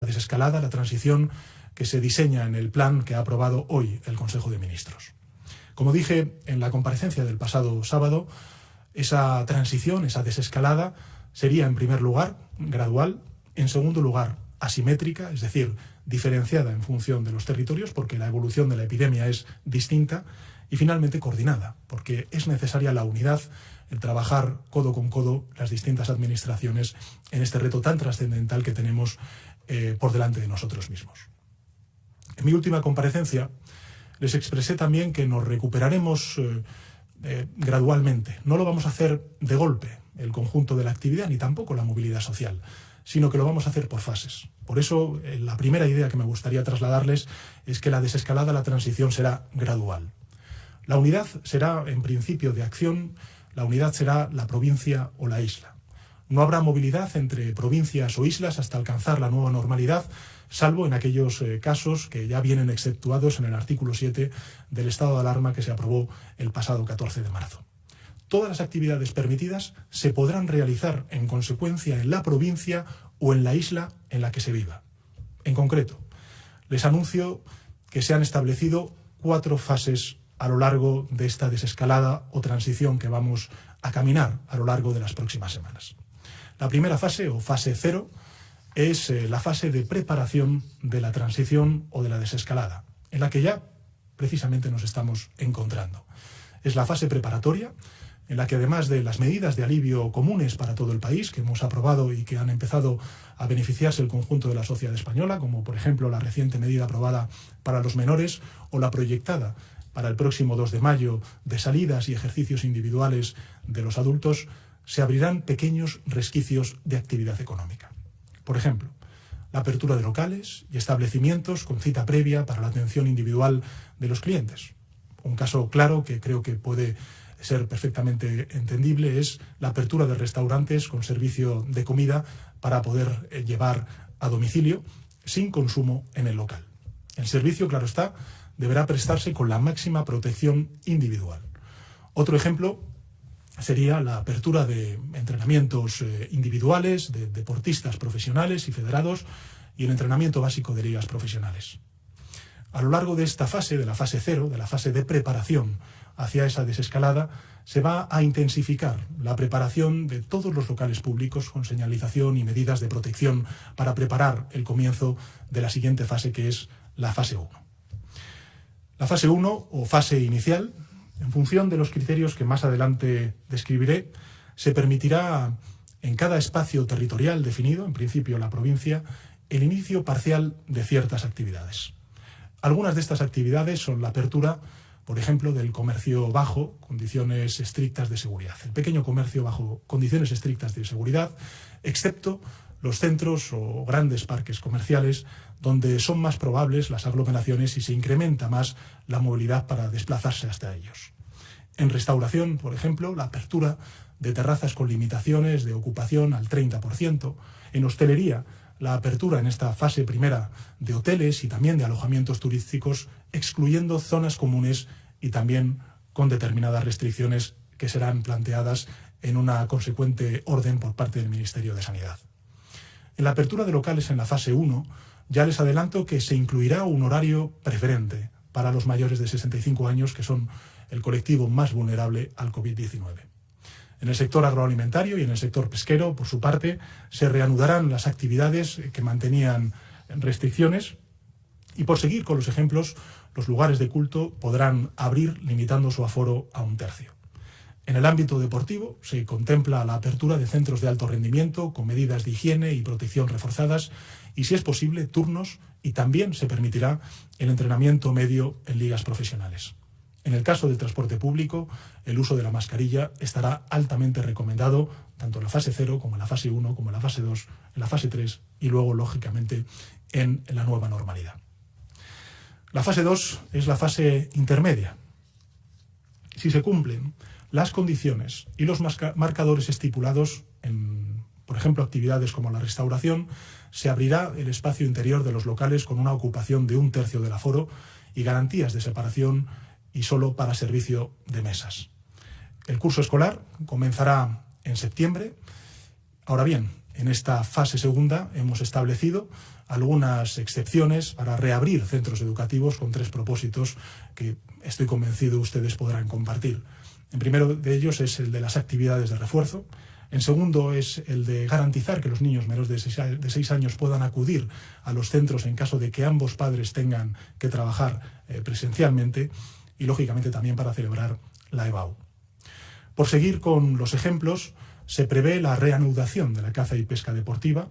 desescalada, la transición que se diseña en el plan que ha aprobado hoy el Consejo de Ministros. Como dije en la comparecencia del pasado sábado, esa transición, esa desescalada, sería en primer lugar gradual, en segundo lugar asimétrica, es decir, diferenciada en función de los territorios, porque la evolución de la epidemia es distinta, y finalmente coordinada, porque es necesaria la unidad, el trabajar codo con codo las distintas administraciones en este reto tan trascendental que tenemos por delante de nosotros mismos. En mi última comparecencia les expresé también que nos recuperaremos gradualmente. No lo vamos a hacer de golpe, el conjunto de la actividad, ni tampoco la movilidad social, sino que lo vamos a hacer por fases. Por eso, la primera idea que me gustaría trasladarles es que la desescalada, la transición será gradual. La unidad será, en principio de acción, la unidad será la provincia o la isla. No habrá movilidad entre provincias o islas hasta alcanzar la nueva normalidad, salvo en aquellos casos que ya vienen exceptuados en el artículo 7 del estado de alarma que se aprobó el pasado 14 de marzo. Todas las actividades permitidas se podrán realizar en consecuencia en la provincia o en la isla en la que se viva. En concreto, les anuncio que se han establecido 4 fases a lo largo de esta desescalada o transición que vamos a caminar a lo largo de las próximas semanas. La primera fase, o fase 0, es la fase de preparación de la transición o de la desescalada, en la que ya precisamente nos estamos encontrando. Es la fase preparatoria, en la que además de las medidas de alivio comunes para todo el país, que hemos aprobado y que han empezado a beneficiarse el conjunto de la sociedad española, como por ejemplo la reciente medida aprobada para los menores o la proyectada para el próximo 2 de mayo de salidas y ejercicios individuales de los adultos, se abrirán pequeños resquicios de actividad económica. Por ejemplo, la apertura de locales y establecimientos con cita previa para la atención individual de los clientes. Un caso claro que creo que puede ser perfectamente entendible es la apertura de restaurantes con servicio de comida para poder llevar a domicilio sin consumo en el local. El servicio, claro está, deberá prestarse con la máxima protección individual. Otro ejemplo sería la apertura de entrenamientos individuales de deportistas profesionales y federados y el entrenamiento básico de ligas profesionales. A lo largo de esta fase, de la fase 0, de la fase de preparación hacia esa desescalada, se va a intensificar la preparación de todos los locales públicos con señalización y medidas de protección para preparar el comienzo de la siguiente fase, que es la fase 1. La fase 1, o fase inicial, en función de los criterios que más adelante describiré, se permitirá en cada espacio territorial definido, en principio la provincia, el inicio parcial de ciertas actividades. Algunas de estas actividades son la apertura, por ejemplo, del comercio bajo condiciones estrictas de seguridad. El pequeño comercio bajo condiciones estrictas de seguridad, excepto los centros o grandes parques comerciales donde son más probables las aglomeraciones y se incrementa más la movilidad para desplazarse hasta ellos. En restauración, por ejemplo, la apertura de terrazas con limitaciones de ocupación al 30%. En hostelería, la apertura en esta fase primera de hoteles y también de alojamientos turísticos, excluyendo zonas comunes y también con determinadas restricciones que serán planteadas en una consecuente orden por parte del Ministerio de Sanidad. En la apertura de locales en la fase 1, ya les adelanto que se incluirá un horario preferente para los mayores de 65 años, que son el colectivo más vulnerable al COVID-19. En el sector agroalimentario y en el sector pesquero, por su parte, se reanudarán las actividades que mantenían restricciones y, por seguir con los ejemplos, los lugares de culto podrán abrir limitando su aforo a 1/3. En el ámbito deportivo se contempla la apertura de centros de alto rendimiento con medidas de higiene y protección reforzadas y, si es posible, turnos, y también se permitirá el entrenamiento medio en ligas profesionales. En el caso del transporte público, el uso de la mascarilla estará altamente recomendado tanto en la fase 0 como en la fase 1, como en la fase 2, en la fase 3 y luego, lógicamente, en la nueva normalidad. La fase 2 es la fase intermedia. Si se cumplen las condiciones y los marcadores estipulados en, por ejemplo, actividades como la restauración, se abrirá el espacio interior de los locales con una ocupación de 1/3 del aforo y garantías de separación y solo para servicio de mesas. El curso escolar comenzará en septiembre. Ahora bien, En esta fase segunda hemos establecido algunas excepciones para reabrir centros educativos con 3 propósitos que estoy convencido ustedes podrán compartir. El primero de ellos es el de las actividades de refuerzo. En segundo es el de garantizar que los niños menores de 6 años puedan acudir a los centros en caso de que ambos padres tengan que trabajar presencialmente y, lógicamente, también para celebrar la EBAU. Por seguir con los ejemplos, se prevé la reanudación de la caza y pesca deportiva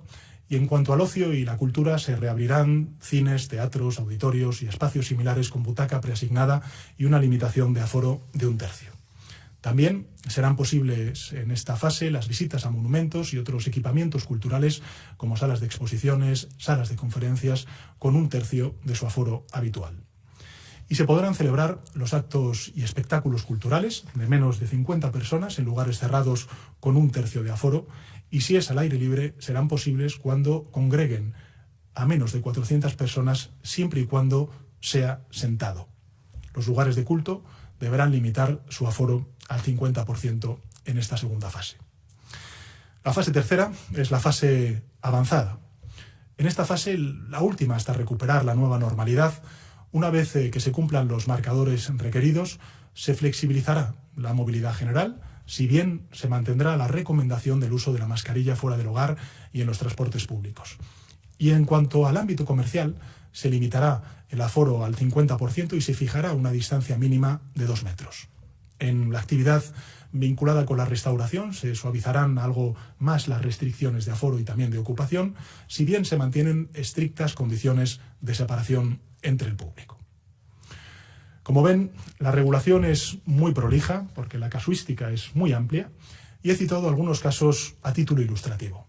y en cuanto al ocio y la cultura se reabrirán cines, teatros, auditorios y espacios similares con butaca preasignada y una limitación de aforo de 1/3. También serán posibles en esta fase las visitas a monumentos y otros equipamientos culturales como salas de exposiciones, salas de conferencias, con 1/3 de su aforo habitual. Y se podrán celebrar los actos y espectáculos culturales de menos de 50 personas en lugares cerrados con 1/3 de aforo, y si es al aire libre serán posibles cuando congreguen a menos de 400 personas siempre y cuando sea sentado. Los lugares de culto deberán limitar su aforo al 50% en esta segunda fase. La fase tercera es la fase avanzada. En esta fase, la última hasta recuperar la nueva normalidad, una vez que se cumplan los marcadores requeridos, se flexibilizará la movilidad general, si bien se mantendrá la recomendación del uso de la mascarilla fuera del hogar y en los transportes públicos. Y en cuanto al ámbito comercial, se limitará el aforo al 50% y se fijará una distancia mínima de 2 metros. En la actividad vinculada con la restauración se suavizarán algo más las restricciones de aforo y también de ocupación, si bien se mantienen estrictas condiciones de separación entre el público. Como ven, la regulación es muy prolija porque la casuística es muy amplia y he citado algunos casos a título ilustrativo.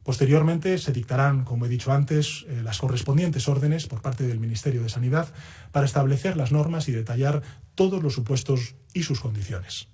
Posteriormente se dictarán, como he dicho antes, las correspondientes órdenes por parte del Ministerio de Sanidad para establecer las normas y detallar todos los supuestos y sus condiciones.